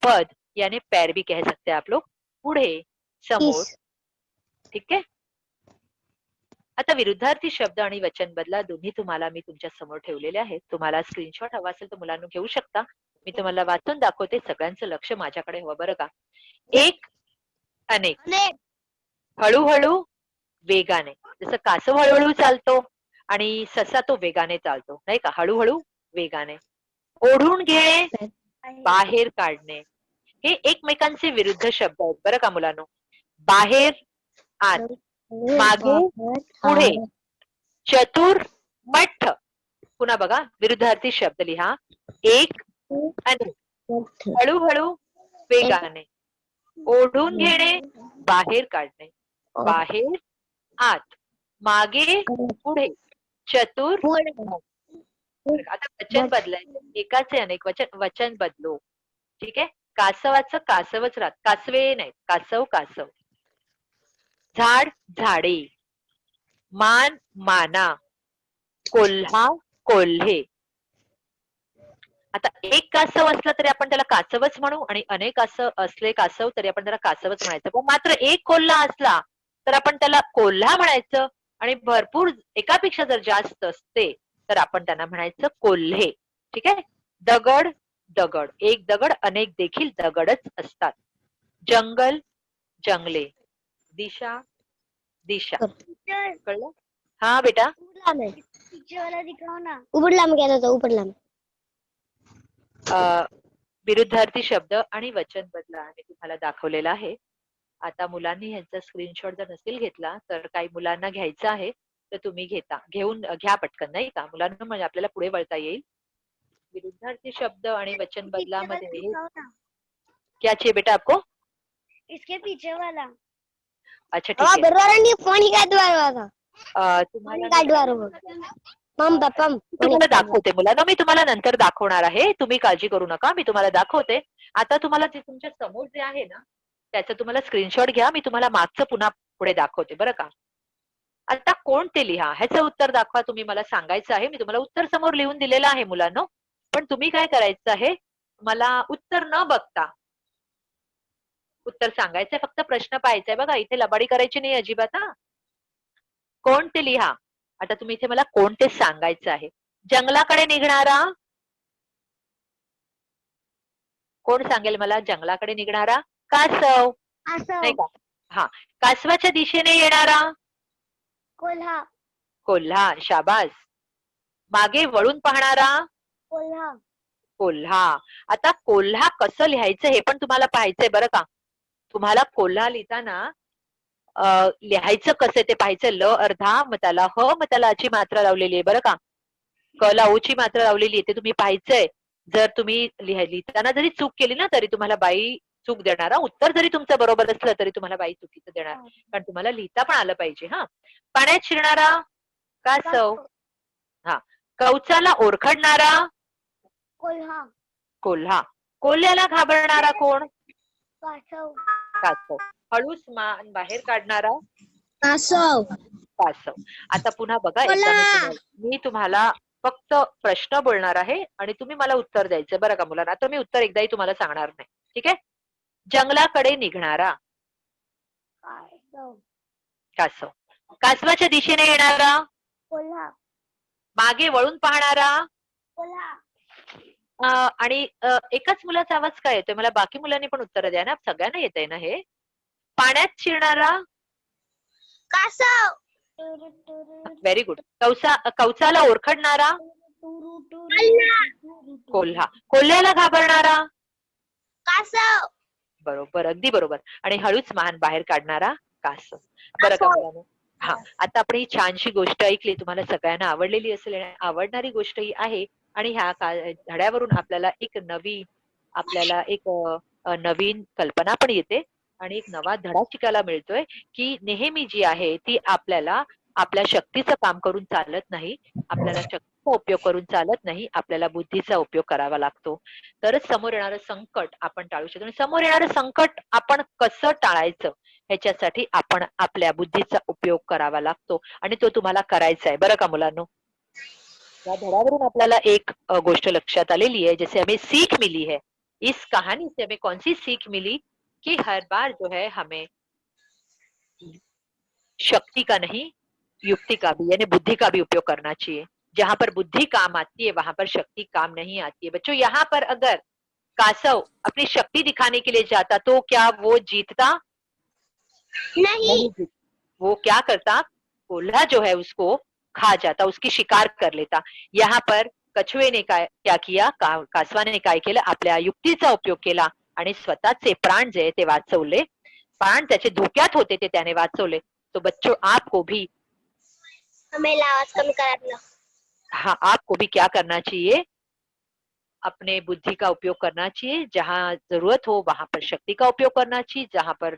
पद यानी पैर भी कह सकते हैं आप लोग, पुढे, समोर. ठीक आहे. आता विरुद्धार्थी शब्द आणि वचन बदला दोन्ही तुम्हाला मी तुमच्या समोर ठेवलेले आहेत. तुम्हाला स्क्रीनशॉट हवा असेल तर मुलांना घेऊ शकता. मी तुम्हाला वाचून दाखवते. सगळ्यांचं लक्ष माझ्याकडे हवं बरं का. एक, अनेक, हळूहळू, वेगाने. जसं कासव हळूहळू चालतो आणि ससा तो वेगाने चालतो नाही का? हळूहळू, वेगाने. ओढून घेणे, बाहेर काढणे. हे एकमेकांचे विरुद्ध शब्द आहेत बरं का मुलांनो. बाहेर, आत, मागे, पुढे, चतुर, मठ्ठ. पुन्हा बघा विरुद्धार्थी शब्द लिहा. एक, अनेक, हळूहळू, वेगाने, ओढून घेणे, बाहेर काढणे, बाहेर, आत, मागे, पुढे, चतुर. आता वचन बदलायचं. एकाचे अनेक वचन, वचन बदलो. ठीक आहे. कासवाचं कासवच राहत, कासवे नाही, कासव कासव. झाड, झाडे, मान, माना, कोल्हा, कोल्हे. आता एक कासव असला तरी आपण त्याला कासवच म्हणू आणि अनेक असले कासव तरी आपण त्याला कासवच म्हणायचं. पण मात्र एक कोल्हा असला तर आपण त्याला कोल्हा म्हणायचं आणि भरपूर एकापेक्षा जर जास्त असते तर आपण त्यांना म्हणायचं कोल्हे. ठीक आहे. दगड, दगड, एक दगड अनेक देखील दगडच असतात. जंगल, जंगले, दिशा, दिशा. कळलं? हा बेटा. उपरला में क्या था? उपरला में विरुद्धार्थी शब्द आणि वचन बदला मी तुम्हाला दाखवलेला आहे. आता मुलांनी ह्यांचा स्क्रीनशॉट जर नसेल घेतला तर काही मुलांना घ्यायचा आहे, तर तुम्ही घेऊन घ्या पटकन, नाही का मुलांना, म्हणजे आपल्याला पुढे वळता येईल. विरुद्धार्थी शब्द आणि वचन बदलामध्ये क्या चाहिए बेटा आपको? इसके पीछे वाला अच्छा ठीक आहे. फोन ही तुम्हाला पम मी तुम्हाला दाखवते मुलांना, मी तुम्हाला नंतर दाखवणार आहे, तुम्ही काळजी करू नका, मी तुम्हाला दाखवते. आता तुम्हाला जे तुमच्या समोर जे आहे ना त्याचं तुम्हाला स्क्रीनशॉट घ्या, मी तुम्हाला मागचं पुन्हा पुढे दाखवते बरं का. आता कोण ते लिहा, ह्याचं उत्तर दाखवा, तुम्ही मला सांगायचं आहे. मी तुम्हाला उत्तर समोर लिहून दिलेलं आहे मुलांनो, पण तुम्ही काय करायचं आहे, मला उत्तर न बघता उत्तर सांगायचंय, फक्त प्रश्न पाहायचाय बघा, इथे लबाडी करायची नाही अजिबात हा. कोण ते लिहा. आता तुम्ही इथे मला कोण ते सांगायचं आहे. जंगलाकडे निघणारा, कोण सांगेल मला? जंगलाकडे निघणारा कासव, नाही का? हा. कासवाच्या दिशेने येणारा कोल्हा कोल्हा, शाबास. मागे वळून पाहणारा कोल्हा कोल्हा. आता कोल्हा कसं लिहायचं हे पण तुम्हाला पाहायचंय बरं का. तुम्हाला कोल्हा लिहिताना लिहायचं कसं ते पाहायचं. ल अर्धा, मग त्याला ह, मग त्याला अची मात्रा लावलेली आहे बरं का. क ला ओची मात्रा लावलेली आहे, ते तुम्ही पाहायचंय. जर तुम्ही लिहिताना जरी चूक केली ना तरी तुम्हाला बाई चूक देणार. उत्तर जरी तुमचं बरोबर असलं तरी तुम्हाला बाई चुकीचं देणार, कारण तुम्हाला लिहिता पण आलं पाहिजे. हा. पाण्यात शिरणारा कासव. हा. कवचाला ओरखडणारा कोल्हा कोल्हा. कोल्ह्याला घाबरणारा कोण? कासव कासव. हळूच मान बाहेर काढणारा कासव कासव. आता पुन्हा बघा, एकदा मी तुम्हाला फक्त प्रश्न बोलणार आहे आणि तुम्ही मला उत्तर द्यायचं बरं का मुलांना. तर मी उत्तर एकदाही तुम्हाला सांगणार नाही, ठीक आहे. जंगलाकडे निघणारा कासव. कासवाच्या दिशेने येणारा कोल्हा मागे वळून पाहणारा कोल्हा आणि एकाच मुलाचा आवाज काय येतोय मला? बाकी मुलांनी पण उत्तर द्या ना, सगळ्यांना येतंय ना हे. पाण्यात शिरणारा कासव. Very good. कवचाला ओरखडणारा कोल्हा. कोल्ह्याला घाबरणारा कासव. बरोबर, अगदी बरोबर. आणि हळूच मान बाहेर काढणारा कासव. बरं का मुलांनो? हा. आता आपण ही छानशी गोष्ट ऐकली, तुम्हाला सगळ्यांना आवडलेली असेल, आवडणारी गोष्ट ही आहे. आणि ह्या धड्यावरून आपल्याला एक नवीन कल्पना पण येते आणि एक नवा धडा शिकायला मिळतोय, की नेहमी जी आहे ती आपल्याला आपल्या शक्तीचं काम करून चालत नाही, आपल्याला शक्तीचा उपयोग करून चालत नाही, आपल्याला बुद्धीचा उपयोग करावा लागतो. तरच समोर येणारं संकट आपण टाळू शकतो. आणि समोर येणारं संकट आपण कसं टाळायचं ह्याच्यासाठी आपण आपल्या बुद्धीचा उपयोग करावा लागतो, आणि तो तुम्हाला करायचा आहे बरं का मुलांनो. या धड्यावरून आपल्याला एक गोष्ट लक्षात आलेली है, जैसे हमें सीख मिली है इस कहानी से, हमें कौन सी सीख मिली कि हर बार जो है हमें शक्ति का नहीं युक्ति का भी यानी बुद्धि का भी उपयोग करना चाहिए. जहां पर बुद्धि काम आती है वहां पर शक्ति काम नहीं आती है. बच्चों, यहाँ पर अगर कासव अपनी शक्ति दिखाने के लिए जाता तो क्या वो जीतता? नहीं. वो क्या करता? कोल्हा जो है उसको खा जाता, उसकी शिकार कर लेता. यहाँ पर कछुएने क्या किया? कासवाने काय केलं? आपल्या युक्तीचा उपयोग केला आणि स्वतःचे प्राण जे ते वाचवले. प्राण त्याचे धोक्यात होते ते त्याने वाचवले. तो बच्चों, आपको भी हमें आवाज कम करना. हाँ, आपको भी क्या करना चाहिए? अपने बुद्धि का उपयोग करना चाहिए. जहां जरूरत हो वहां पर शक्ति का उपयोग करना चाहिए, जहां पर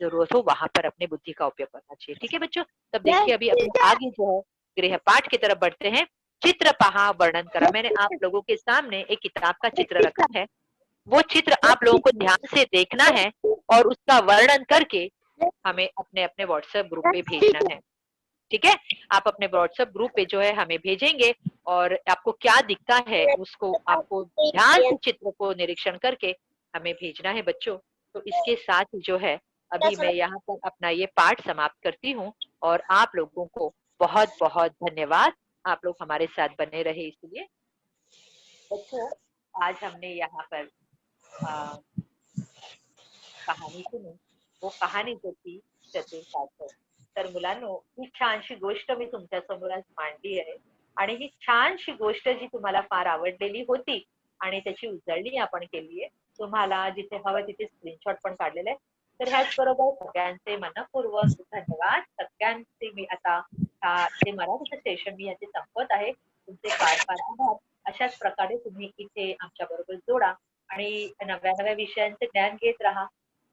जरूरत हो वहां पर अपने बुद्धि का उपयोग करना चाहिए. ठीक है बच्चों? तब देखिए अभी अपने आगे जो है गृहपाठ की तरफ बढ़ते हैं. चित्र पहा, वर्णन करा. मैंने आप लोगों के सामने एक किताब का चित्र रखा है. वो चित्र आप लोगों को ध्यान से देखना है और उसका वर्णन करके हमें अपने अपने व्हाट्सएप ग्रुप पे भेजना है. ठीक है? आप अपने व्हाट्सएप ग्रुप पे जो है हमें भेजेंगे और आपको क्या दिखता है उसको आपको ध्यान से चित्र को निरीक्षण करके हमें भेजना है बच्चों. तो इसके साथ ही जो है अभी मैं यहाँ पर अपना ये पाठ समाप्त करती हूँ और आप लोगों को बहुत बहुत धन्यवाद. आप लोग हमारे साथ बने रहे इसलिए. बच्चों, आज हमने यहाँ पर कहानी सुनी. वो कहानी जो थी चतुर कासव. तर मुलांनो, ही छानशी गोष्ट मी तुमच्या समोर आज मांडली आहे आणि ही छानशी गोष्ट जी तुम्हाला फार आवडलेली होती आणि त्याची उजळणी आपण केली आहे. तुम्हाला जिथे हवं तिथे स्क्रीनशॉट पण काढलेलं आहे. तर ह्याचबरोबर सगळ्यांचे मनपूर्वक धन्यवाद. सगळ्यांचे मी आता जे मराठीचं सेशन मी याचे संपत आहे. तुमचे फार फार आभार. अशाच प्रकारे तुम्ही इथे आमच्या बरोबर जोडा आणि नव्या नव्या विषयांचे ज्ञान घेत राहा.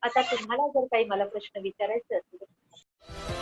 आता तुम्हाला जर काही मला प्रश्न विचारायचे असतील